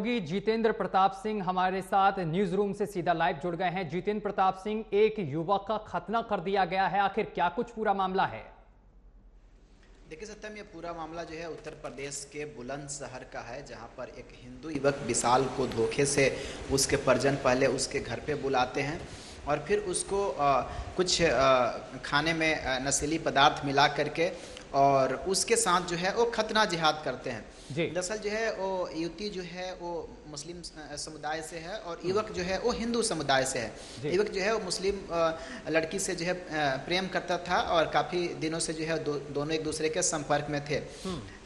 सहयोगी जितेंद्र प्रताप सिंह हमारे साथ न्यूज रूम से सीधा लाइव जुड़ गए हैं। जितेंद्र प्रताप सिंह, एक युवक का खतना कर दिया गया है, आखिर क्या कुछ पूरा मामला है? देखिए सत्यम, ये पूरा मामला जो है उत्तर प्रदेश के बुलंदशहर का है, जहां पर एक हिंदू युवक विशाल को धोखे से उसके परिजन पहले उसके घर पे बुलाते हैं और फिर उसको कुछ खाने में नशीली पदार्थ मिला करके और उसके साथ जो है वो खतना जिहाद करते हैं। दरअसल जो है वो युवती जो है वो मुस्लिम समुदाय से है और युवक जो है वो हिंदू समुदाय से है। युवक जो है वो मुस्लिम लड़की से जो है प्रेम करता था और काफ़ी दिनों से जो है दोनों एक दूसरे के संपर्क में थे।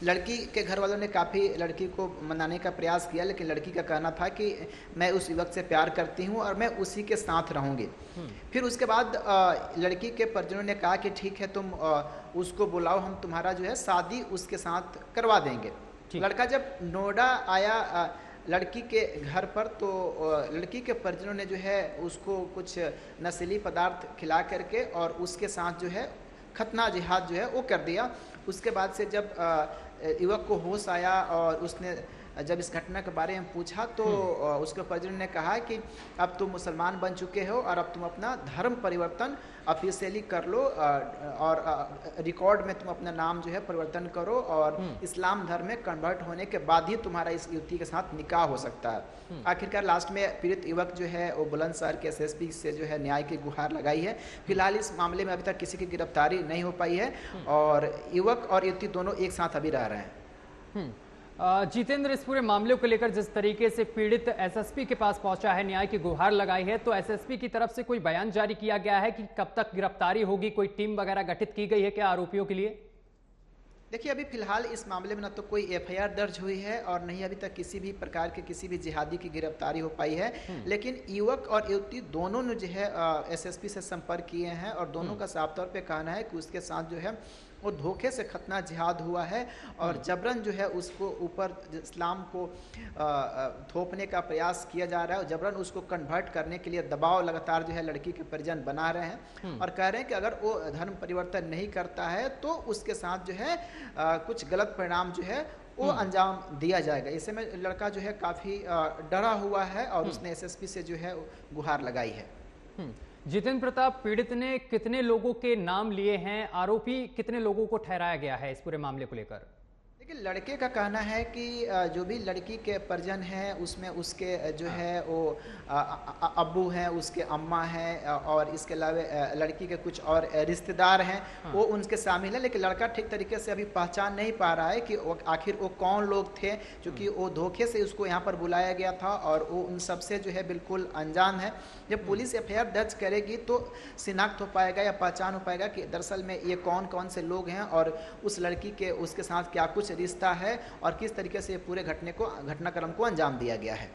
लड़की के घर वालों ने काफ़ी लड़की को मनाने का प्रयास किया, लेकिन लड़की का कहना था कि मैं उस युवक से प्यार करती हूँ और मैं उसी के साथ रहूँगी। फिर उसके बाद लड़की के परिजनों ने कहा कि ठीक है, तुम उसको बुलाओ, हम तुम्हारा जो है शादी उसके साथ करवा देंगे। लड़का जब नोएडा आया लड़की के घर पर, तो लड़की के परिजनों ने जो है उसको कुछ नशीली पदार्थ खिला करके और उसके साथ जो है खतना जिहाद जो है वो कर दिया। उसके बाद से जब युवक को होश आया और उसने जब इस घटना के बारे में पूछा तो उसके परिजन ने कहा कि अब तुम मुसलमान बन चुके हो और अब तुम अपना धर्म परिवर्तन ऑफिशियली कर लो और रिकॉर्ड में तुम अपना नाम जो है परिवर्तन करो और इस्लाम धर्म में कन्वर्ट होने के बाद ही तुम्हारा इस युवती के साथ निकाह हो सकता है। आखिरकार लास्ट में पीड़ित युवक जो है वो बुलंदशहर के एसएसपी से जो है न्याय की गुहार लगाई है। फिलहाल इस मामले में अभी तक किसी की गिरफ्तारी नहीं हो पाई है और युवक और युवती दोनों एक साथ अभी रह रहे हैं। जितेंद्र, इस पूरे मामले को लेकर जिस तरीके से पीड़ित एसएसपी के पास पहुंचा है, न्याय की गुहार लगाई है, तो एसएसपी की तरफ से कोई बयान जारी किया गया है कि कब तक गिरफ्तारी होगी? कोई टीम वगैरह गठित की गई है क्या आरोपियों के लिए? देखिए, अभी फिलहाल इस मामले में न तो कोई एफआईआर दर्ज हुई है और नहीं अभी तक किसी भी प्रकार के किसी भी जिहादी की गिरफ्तारी हो पाई है। लेकिन युवक और युवती दोनों ने जो है एसएसपी से संपर्क किए हैं और दोनों का साफ तौर पे कहना है कि उसके साथ जो है वो धोखे से खतना जिहाद हुआ है और जबरन जो है उसको ऊपर इस्लाम को थोपने का प्रयास किया जा रहा है और जबरन उसको कन्वर्ट करने के लिए दबाव लगातार जो है लड़की के परिजन बना रहे हैं और कह रहे हैं कि अगर वो धर्म परिवर्तन नहीं करता है तो उसके साथ जो है कुछ गलत परिणाम जो है वो अंजाम दिया जाएगा। ऐसे में लड़का जो है काफ़ी डरा हुआ है और उसने एसएसपी से जो है गुहार लगाई है। जितेंद्र प्रताप, पीड़ित ने कितने लोगों के नाम लिए हैं? आरोपी कितने लोगों को ठहराया गया है इस पूरे मामले को लेकर? देखिए, लड़के का कहना है कि जो भी लड़की के परिजन हैं उसमें उसके जो है वो अब्बू हैं, उसके अम्मा हैं और इसके अलावा लड़की के कुछ और रिश्तेदार हैं, वो उनके शामिल हैं। लेकिन लड़का ठीक तरीके से अभी पहचान नहीं पा रहा है कि आखिर वो कौन लोग थे, क्योंकि वो धोखे से उसको यहाँ पर बुलाया गया था और वो उन सबसे जो है बिल्कुल अनजान है। जब पुलिस एफआईआर दर्ज करेगी तो शिनाख्त हो पाएगा या पहचान हो पाएगा कि दरअसल में ये कौन कौन से लोग हैं और उस लड़की के उसके साथ क्या कुछ रिश्ता है और किस तरीके से पूरे घटनाक्रम को अंजाम दिया गया है।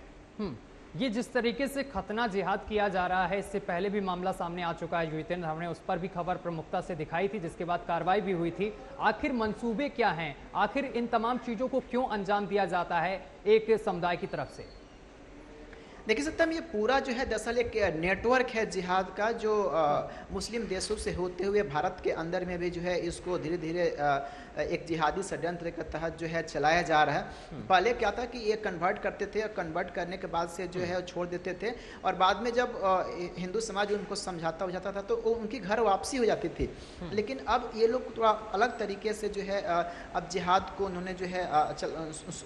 ये जिस तरीके से खतना जिहाद किया जा रहा है, इससे पहले भी मामला सामने आ चुका है जितेंद्र, हमने उस पर भी खबर प्रमुखता से दिखाई थी, जिसके बाद कार्रवाई भी हुई थी। आखिर मंसूबे क्या हैं? आखिर इन तमाम चीजों को क्यों अंजाम दिया जाता है एक समुदाय की तरफ से? देखिए सत्यम, ये पूरा जो है दरअसल एक नेटवर्क है जिहाद का, जो मुस्लिम देशों से होते हुए भारत के अंदर में भी जो है इसको धीरे धीरे एक जिहादी षड्यंत्र के तहत जो है चलाया जा रहा है। पहले क्या था कि ये कन्वर्ट करते थे और कन्वर्ट करने के बाद से जो है छोड़ देते थे और बाद में जब हिंदू समाज उनको समझाता हो जाता था तो उनकी घर वापसी हो जाती थी। लेकिन अब ये लोग थोड़ा अलग तरीके से जो है अब जिहाद को उन्होंने जो है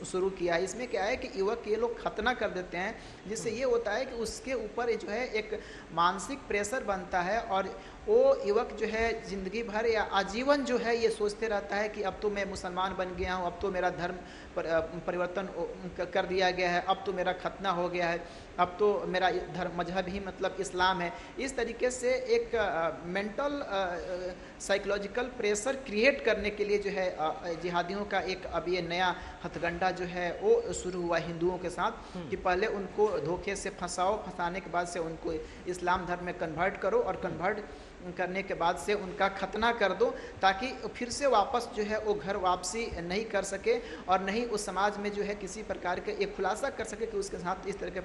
शुरू किया है। इसमें क्या है कि युवक ये लोग खतना कर देते हैं, जिससे ये होता है कि उसके ऊपर जो है एक मानसिक प्रेशर बनता है और वो युवक जो है जिंदगी भर या आजीवन जो है ये सोचते रहता है कि अब तो मैं मुसलमान बन गया हूँ, अब तो मेरा धर्म परिवर्तन कर दिया गया है, अब तो मेरा खतना हो गया है, अब तो मेरा धर्म मजहब ही मतलब इस्लाम है। इस तरीके से एक मेंटल साइकोलॉजिकल प्रेशर क्रिएट करने के लिए जो है जिहादियों का एक अब ये नया हथकंडा जो है वो शुरू हुआ हिंदुओं के साथ कि पहले उनको धोखे से फंसाने के बाद से उनको इस्लाम धर्म में कन्वर्ट करो और कन्वर्ट करने के बाद से उनका खतना कर दो, ताकि फिर से वापस जो है वो घर वापसी नहीं कर सके और नहीं उस समाज में जो है किसी प्रकार के एक खुलासा कर सके कि उसके साथ इस तरह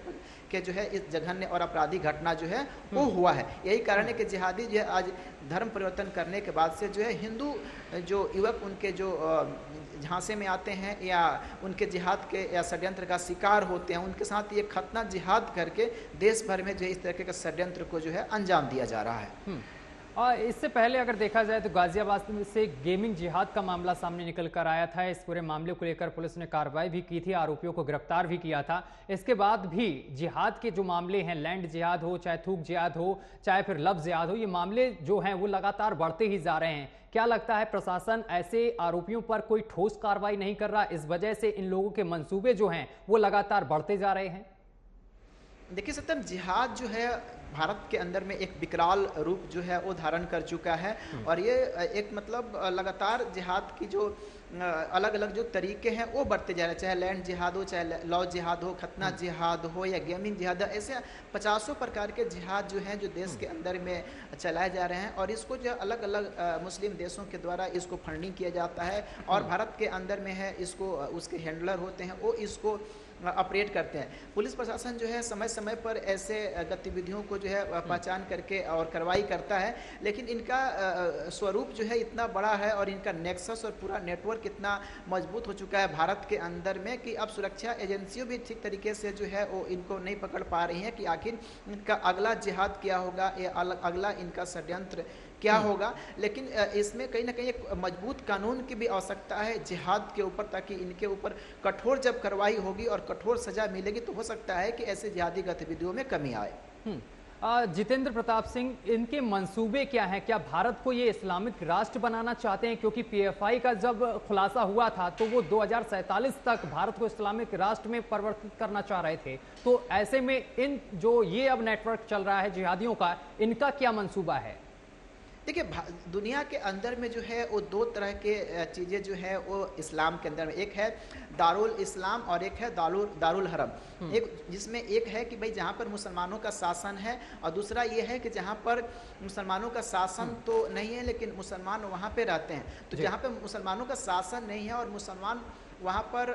के जो है इस जघन्य और अपराधी घटना जो है वो हुआ है। यही कारण है कि जिहादी जो है आज धर्म परिवर्तन करने के बाद से जो है हिंदू जो युवक उनके जो झांसे में आते हैं या उनके जिहाद के या षड्यंत्र का शिकार होते हैं, उनके साथ ये खतना जिहाद करके देश भर में जो इस तरह के षड्यंत्र को जो है अंजाम दिया जा रहा है। और इससे पहले अगर देखा जाए तो गाजियाबाद से गेमिंग जिहाद का मामला सामने निकल कर आया था। इस पूरे मामले को लेकर पुलिस ने कार्रवाई भी की थी, आरोपियों को गिरफ्तार भी किया था। इसके बाद भी जिहाद के जो मामले हैं, लैंड जिहाद हो, चाहे थूक जिहाद हो, चाहे फिर लफ्ज जिहाद हो, ये मामले जो हैं वो लगातार बढ़ते ही जा रहे हैं। क्या लगता है प्रशासन ऐसे आरोपियों पर कोई ठोस कार्रवाई नहीं कर रहा, इस वजह से इन लोगों के मंसूबे जो हैं वो लगातार बढ़ते जा रहे हैं? देखिए सत्यम, जिहाद जो है भारत के अंदर में एक विकराल रूप जो है वो धारण कर चुका है और ये एक मतलब लगातार जिहाद की जो अलग अलग जो तरीके हैं वो बढ़ते जा रहे हैं, चाहे लैंड जिहाद हो, चाहे लॉ जिहाद हो, खतना जिहाद हो या गेमिंग जिहाद हो, ऐसे 50 प्रकार के जिहाद जो हैं जो देश के अंदर में चलाए जा रहे हैं और इसको जो अलग अलग मुस्लिम देशों के द्वारा इसको फंडिंग किया जाता है और भारत के अंदर में है इसको उसके हैंडलर होते हैं वो इसको ऑपरेट करते हैं। पुलिस प्रशासन जो है समय समय पर ऐसे गतिविधियों को जो है पहचान करके और कार्रवाई करता है, लेकिन इनका स्वरूप जो है इतना बड़ा है और इनका नेक्सस और पूरा नेटवर्क इतना मजबूत हो चुका है भारत के अंदर में कि अब सुरक्षा एजेंसियों भी ठीक तरीके से जो है वो इनको नहीं पकड़ पा रही हैं कि आखिर इनका अगला जिहाद क्या होगा या अगला इनका षड्यंत्र क्या होगा। लेकिन इसमें कहीं ना कहीं एक मजबूत कानून की भी आवश्यकता है जिहाद के ऊपर, ताकि इनके ऊपर कठोर जब कार्रवाई होगी और कठोर सजा मिलेगी तो हो सकता है कि ऐसे जिहादी गतिविधियों में कमी आए। जितेंद्र प्रताप सिंह, इनके मंसूबे क्या हैं? क्या भारत को ये इस्लामिक राष्ट्र बनाना चाहते हैं? क्योंकि पीएफआई का जब खुलासा हुआ था तो वो 2047 तक भारत को इस्लामिक राष्ट्र में परिवर्तित करना चाह रहे थे। तो ऐसे में इन जो ये अब नेटवर्क चल रहा है जिहादियों का, इनका क्या मंसूबा है? देखिए, दुनिया के अंदर में जो है वो दो तरह के चीज़ें जो है वो इस्लाम के अंदर में, एक है दारुल इस्लाम और एक है दारुल हरम। एक जिसमें एक है कि भाई जहाँ पर मुसलमानों का शासन है और दूसरा ये है कि जहाँ पर मुसलमानों का शासन तो नहीं है लेकिन मुसलमान वहाँ पे रहते हैं। तो जहाँ पे मुसलमानों का शासन नहीं है और मुसलमान वहाँ पर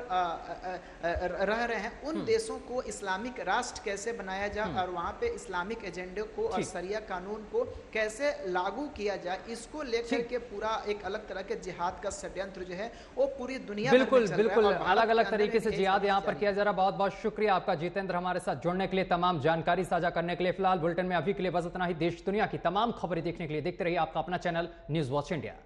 रह रहे हैं, उन देशों को इस्लामिक राष्ट्र कैसे बनाया जाए और वहाँ पे इस्लामिक एजेंडे को और शरिया कानून को कैसे लागू किया जाए, इसको लेकर के पूरा एक अलग तरह के जिहाद का षड्यंत्र जो है वो पूरी दुनिया बिल्कुल अलग अलग तरीके से जिहाद यहाँ पर किया जा रहा है। बहुत बहुत शुक्रिया आपका जितेंद्र, हमारे साथ जुड़ने के लिए, तमाम जानकारी साझा करने के लिए। फिलहाल बुलेटिन में अभी के लिए बस इतना ही। देश दुनिया की तमाम खबरें देखने के लिए देखते रहिए आपका अपना चैनल न्यूज़ वॉच इंडिया।